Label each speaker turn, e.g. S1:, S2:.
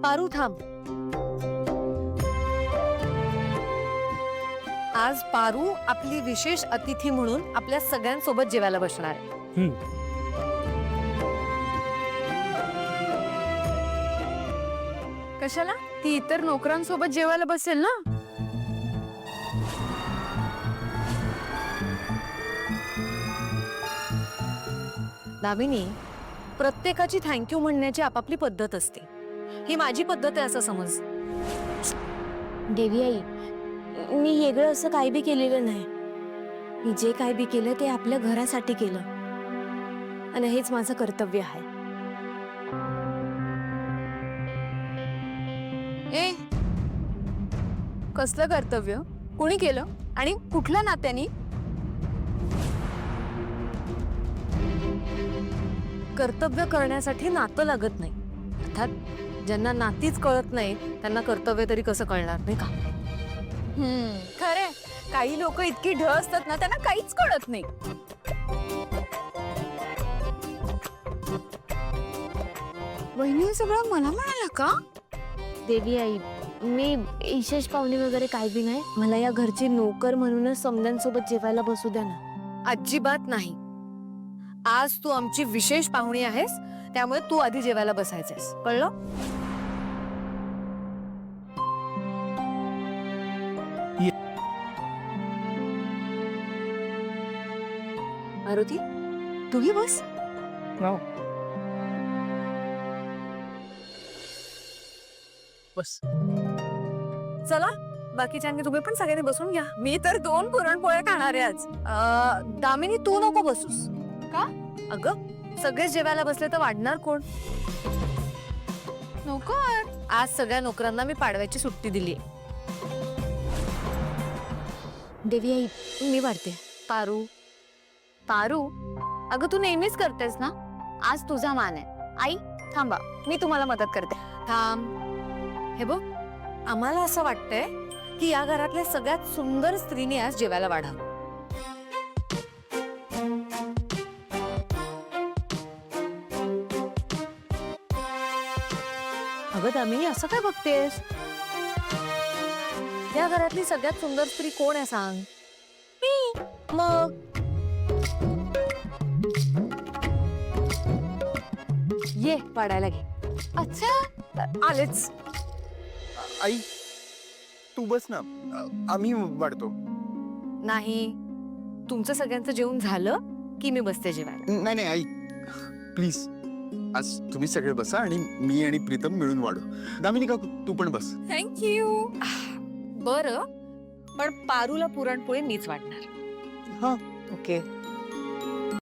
S1: पारू थांब. आज पारू आपली विशेष अतिथी म्हणून आपल्या सगळ्यांसोबत जेवायला बसणार आहे.
S2: कशाला? ती इतर नोकरांसोबत जेवायला बसेल ना.
S1: दामिनी, प्रत्येकाची थँक्यू म्हणण्याची आपापली पद्धत असते. ही माझी पद्धत आहे असं समज.
S3: देवी आई, मी वेगळं असं काही बी केलेलं नाही. मी जे काही बी केलं ते आपल्या घरासाठी केलं आणि हेच माझं कर्तव्य आहे.
S2: ए, कसलं कर्तव्य? कुणी केलं आणि कुठल्या नात्यानी?
S1: कर्तव्य करण्यासाठी नातं लागत नाही. अर्थात ज्यांना नातीच कळत नाही त्यांना कर्तव्य तरी कसं कळणार, नाही का?
S2: खरे, काही लोक इतकी ढ असतात ना, त्यांना काहीच कळत नाही. वहिनी, हे सगळं मला म्हणाला का?
S3: देवी आई, मी विशेष पाहुणे वगैरे काही बी नाही. मला या घरची नोकर म्हणूनच समद्यांसोबत जेवायला बसू द्या ना.
S1: अजिबात नाही. आज तू आमची विशेष पाहुणी आहेस, त्यामुळे तू आधी जेवायला बसायचंस, कळलं? मारुती, तूही बस.
S4: बस.
S1: चला, बाकीच्यांनी तुम्ही पण सगळ्यांनी बसून घ्या.
S2: मी तर 2 पुरणपोळ्या खाणार आहे आज.
S1: दामिनी, तू नको बसूस.
S2: का?
S1: अगं, सगळेच जेवायला बसले तर वाढणार कोण?
S2: नोकर.
S1: आज सगळ्या नोकरांना मी पाडव्याची सुट्टी दिली.
S3: देवी आई, मी वाढते.
S1: पारू,
S2: पारू, अगं तू नेहमीच करतेस ना, आज तुझा मान आहे. आई थांबा, मी तुम्हाला मदत करते.
S1: थांब. हे बघ, आम्हाला असं वाटतंय की या घरातल्या सगळ्यात सुंदर स्त्रीने आज जेवायला वाढावं. अगं दामिनी, असं काय बघतेस? या घरातली सगळ्यात सुंदर स्त्री कोण आहे सांग? मी. मग ये पाडायला घे.
S2: अच्छा,
S1: आलेच.
S4: आई, तू बस ना, आम्ही वाढतो.
S1: नाही, तुमचं सगळ्यांचं जेवण झालं की मी बसते जेवायला.
S4: नाही नाही आई, प्लीज, आज तुम्ही सगळे बसा आणि मी आणि प्रीतम मिळून वाढू. दामिनी काकू, तू पण बस.
S2: थँक्यू.
S1: बरं, पण पारूला पुरणपोळी मीच वाटणार.
S4: हा.
S1: ओके.